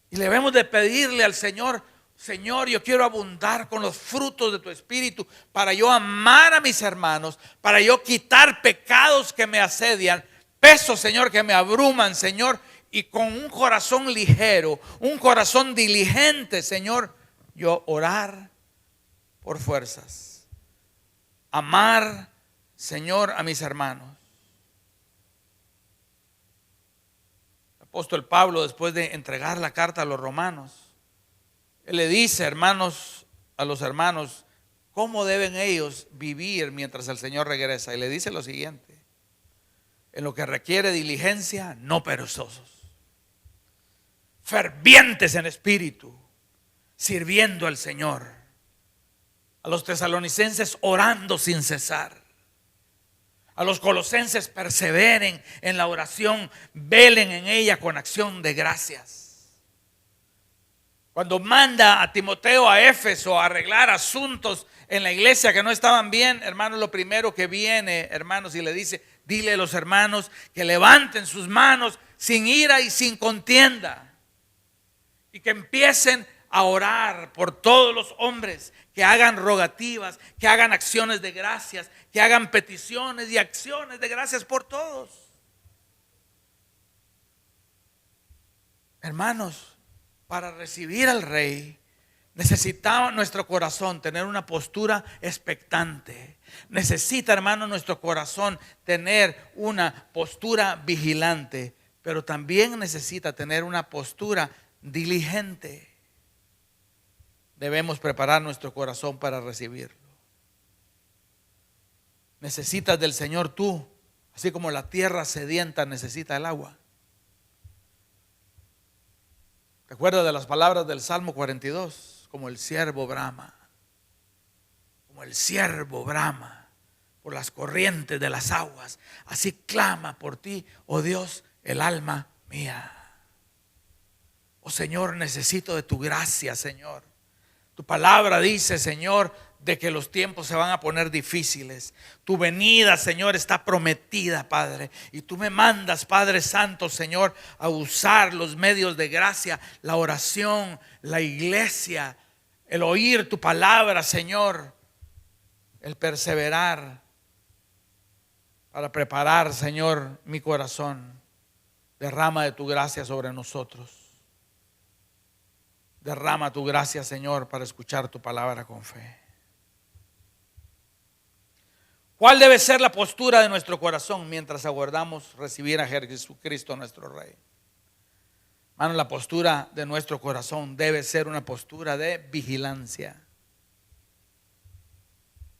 Y debemos de pedirle al Señor: Señor, yo quiero abundar con los frutos de tu espíritu para yo amar a mis hermanos, para yo quitar pecados que me asedian, pesos, Señor, que me abruman, Señor, y con un corazón ligero, un corazón diligente, Señor, yo orar por fuerzas, amar, Señor, a mis hermanos. El apóstol Pablo, después de entregar la carta a los romanos, él le dice, hermanos, a los hermanos, cómo deben ellos vivir mientras el Señor regresa. Y le dice lo siguiente: en lo que requiere diligencia, no perezosos, fervientes en espíritu, sirviendo al Señor. A los tesalonicenses, orando sin cesar. A los colosenses, perseveren en la oración, velen en ella con acción de gracias. Cuando manda a Timoteo a Éfeso a arreglar asuntos en la iglesia que no estaban bien, hermanos, lo primero que viene, hermanos, y le dice: dile a los hermanos que levanten sus manos sin ira y sin contienda, y que empiecen a orar por todos los hombres, que hagan rogativas, que hagan acciones de gracias, que hagan peticiones y acciones de gracias por todos. Hermanos, para recibir al Rey necesitaba nuestro corazón tener una postura expectante. Necesita, hermano, nuestro corazón tener una postura vigilante, pero también necesita tener una postura diligente. Debemos preparar nuestro corazón para recibirlo. Necesitas del Señor tú, así como la tierra sedienta necesita el agua. ¿Te acuerdas de las palabras del Salmo 42? Como el siervo brama, como el siervo brama por las corrientes de las aguas, así clama por ti, oh Dios, el alma mía. Oh Señor, necesito de tu gracia, Señor. Tu palabra dice, Señor, de que los tiempos se van a poner difíciles. Tu venida, Señor, está prometida, Padre. Y tú me mandas, Padre Santo, Señor, a usar los medios de gracia, la oración, la iglesia, el oír tu palabra, Señor, el perseverar para preparar, Señor, mi corazón. Derrama de tu gracia sobre nosotros. Derrama tu gracia, Señor, para escuchar tu palabra con fe. ¿Cuál debe ser la postura de nuestro corazón mientras aguardamos recibir a Jesucristo nuestro Rey? Hermano, la postura de nuestro corazón debe ser una postura de vigilancia.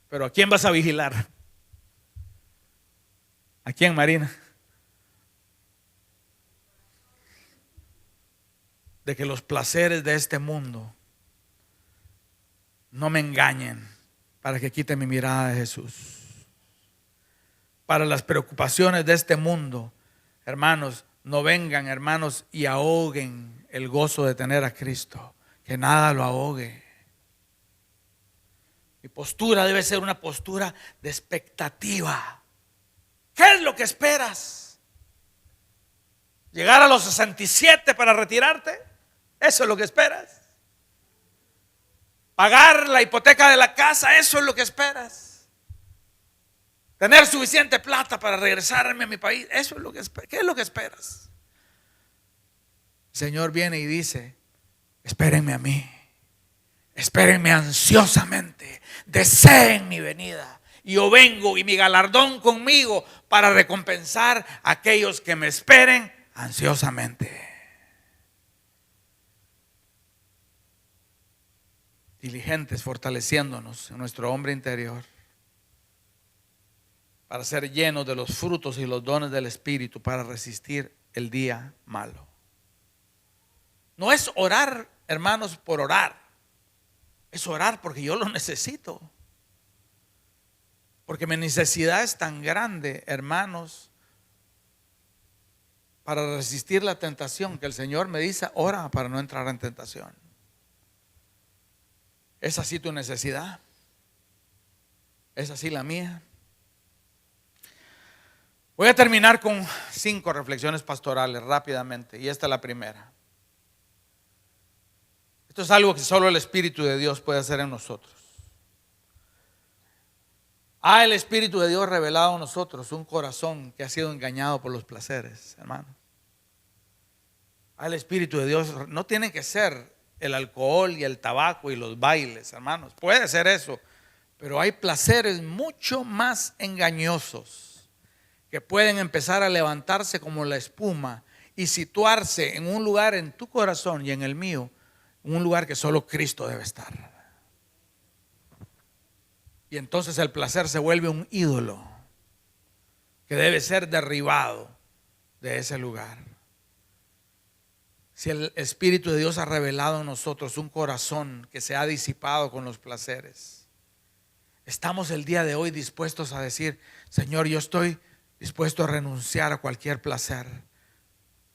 Pero ¿a quién vas a vigilar? ¿A quién, Marina? De que los placeres de este mundo no me engañen para que quite mi mirada de Jesús. Para las preocupaciones de este mundo, hermanos, no vengan, hermanos, y ahoguen el gozo de tener a Cristo. Que nada lo ahogue. Mi postura debe ser una postura de expectativa. ¿Qué es lo que esperas? ¿Llegar a los 67 para retirarte? ¿Eso es lo que esperas? ¿Pagar la hipoteca de la casa? ¿Eso es lo que esperas? ¿Tener suficiente plata para regresarme a mi país? Eso es lo que esperas. ¿Qué es lo que esperas? El Señor viene y dice: espérenme a mí. Espérenme ansiosamente, deseen mi venida. Y yo vengo y mi galardón conmigo para recompensar a aquellos que me esperen ansiosamente. Diligentes, fortaleciéndonos en nuestro hombre interior para ser llenos de los frutos y los dones del Espíritu para resistir el día malo. No es orar, hermanos, por orar. Es orar porque yo lo necesito. Porque mi necesidad es tan grande, hermanos, para resistir la tentación, que el Señor me dice, ora para no entrar en tentación. ¿Es así tu necesidad? ¿Es así la mía? Voy a terminar con 5 reflexiones pastorales rápidamente, y esta es la primera. Esto es algo que solo el Espíritu de Dios puede hacer en nosotros. El Espíritu de Dios revelado en nosotros un corazón que ha sido engañado por los placeres, hermano. El Espíritu de Dios no tiene que ser el alcohol y el tabaco y los bailes, hermanos. Puede ser eso, pero hay placeres mucho más engañosos que pueden empezar a levantarse como la espuma y situarse en un lugar en tu corazón y en el mío, un lugar que solo Cristo debe estar. Y entonces el placer se vuelve un ídolo que debe ser derribado de ese lugar. Si el Espíritu de Dios ha revelado en nosotros un corazón que se ha disipado con los placeres, estamos el día de hoy dispuestos a decir, Señor, yo estoy dispuesto a renunciar a cualquier placer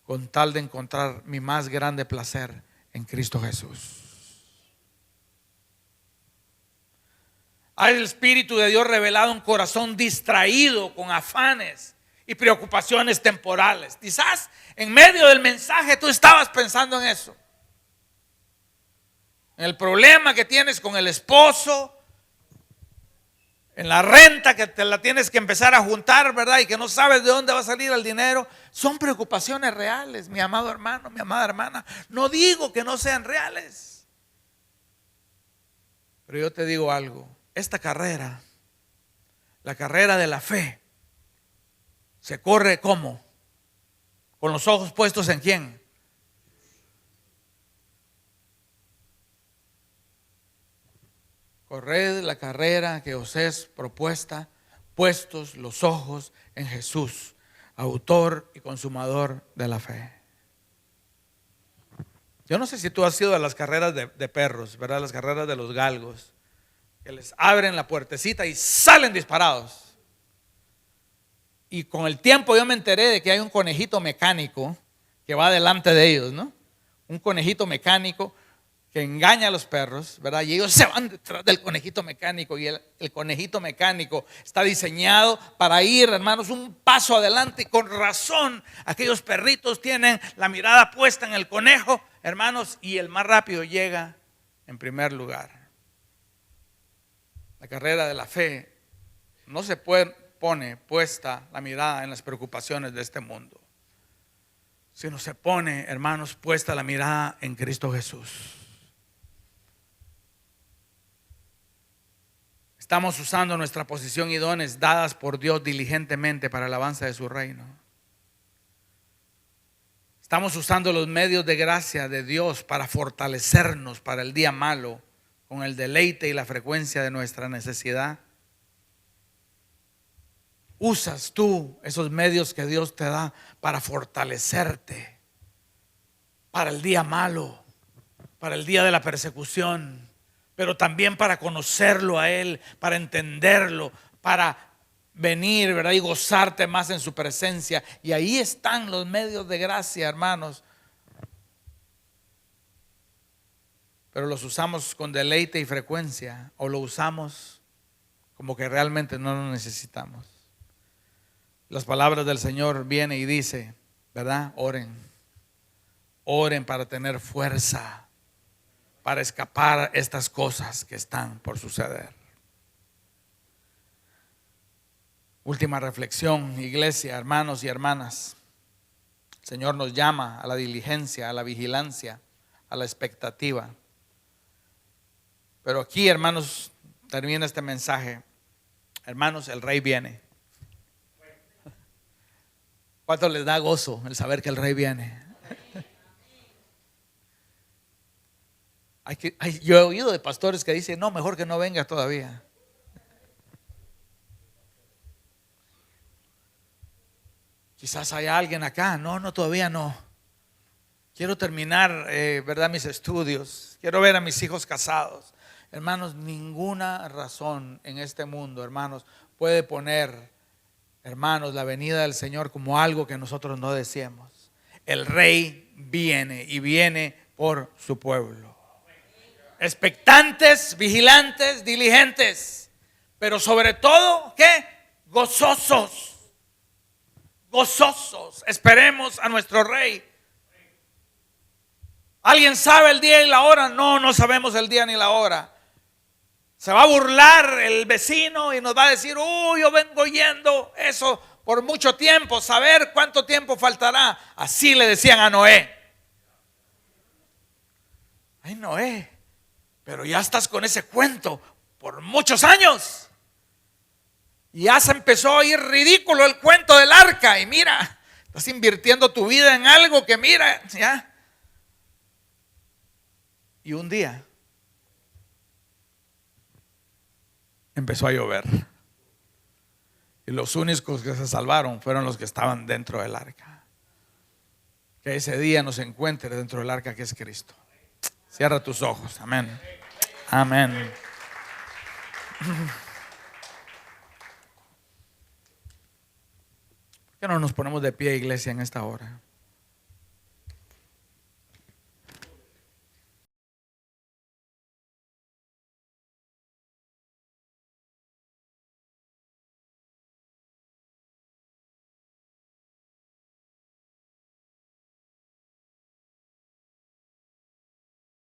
con tal de encontrar mi más grande placer en Cristo Jesús. Hay el Espíritu de Dios revelado un corazón distraído con afanes y preocupaciones temporales. Quizás en medio del mensaje tú estabas pensando en eso, en el problema que tienes con el esposo, en la renta que te la tienes que empezar a juntar, ¿verdad? Y que no sabes de dónde va a salir el dinero. Son preocupaciones reales, mi amado hermano, mi amada hermana. No digo que no sean reales, pero yo te digo algo. Esta carrera, la carrera de la fe, se corre ¿cómo? Con los ojos puestos ¿en quién? Corred la carrera que os es propuesta, puestos los ojos en Jesús, autor y consumador de la fe. Yo no sé si tú has ido a las carreras de perros, ¿verdad? Las carreras de los galgos, que les abren la puertecita y salen disparados. Y con el tiempo yo me enteré de que hay un conejito mecánico que va delante de ellos, ¿no? Un conejito mecánico que engaña a los perros, ¿verdad? Y ellos se van detrás del conejito mecánico. Y el conejito mecánico está diseñado para ir, hermanos, un paso adelante. Y con razón aquellos perritos tienen la mirada puesta en el conejo, hermanos, y el más rápido llega en primer lugar. La carrera de la fe no se pone puesta la mirada en las preocupaciones de este mundo, sino se pone, hermanos, puesta la mirada en Cristo Jesús. Estamos usando nuestra posición y dones dadas por Dios diligentemente para el avance de su reino. Estamos usando los medios de gracia de Dios para fortalecernos para el día malo, con el deleite y la frecuencia de nuestra necesidad. Usas tú esos medios que Dios te da para fortalecerte para el día malo, para el día de la persecución, pero también para conocerlo a Él, para entenderlo, para venir, ¿verdad? Y gozarte más en su presencia. Y ahí están los medios de gracia, hermanos. Pero los usamos con deleite y frecuencia, o lo usamos como que realmente no lo necesitamos. Las palabras del Señor vienen y dice, ¿verdad? Oren para tener fuerza para escapar estas cosas que están por suceder. Última reflexión, iglesia, hermanos y hermanas. El Señor nos llama a la diligencia, a la vigilancia, a la expectativa. Pero aquí, hermanos, termina este mensaje. Hermanos, el rey viene. ¿Cuánto les da gozo el saber que el rey viene? Yo he oído de pastores que dicen, no, mejor que no venga todavía. Quizás haya alguien acá. No, todavía no. Quiero terminar, ¿verdad?, mis estudios. Quiero ver a mis hijos casados. Hermanos, ninguna razón en este mundo, hermanos, puede poner, hermanos, la venida del Señor como algo que nosotros no deseemos. El rey viene y viene por su pueblo. Expectantes, vigilantes, diligentes, pero sobre todo, ¿qué? Gozosos. Gozosos. Esperemos a nuestro rey. ¿Alguien sabe el día y la hora? No sabemos el día ni la hora. Se va a burlar el vecino y nos va a decir, yo vengo oyendo eso por mucho tiempo, saber cuánto tiempo faltará. Así le decían a Noé. Ay, Noé, pero ya estás con ese cuento por muchos años. Ya se empezó a ir ridículo el cuento del arca. Y mira, estás invirtiendo tu vida en algo que mira, ya. Y un día empezó a llover. Y los únicos que se salvaron fueron los que estaban dentro del arca. Que ese día nos encuentre dentro del arca, que es Cristo. Cierra tus ojos. Amén. Amén. ¿Por qué no nos ponemos de pie, iglesia, en esta hora?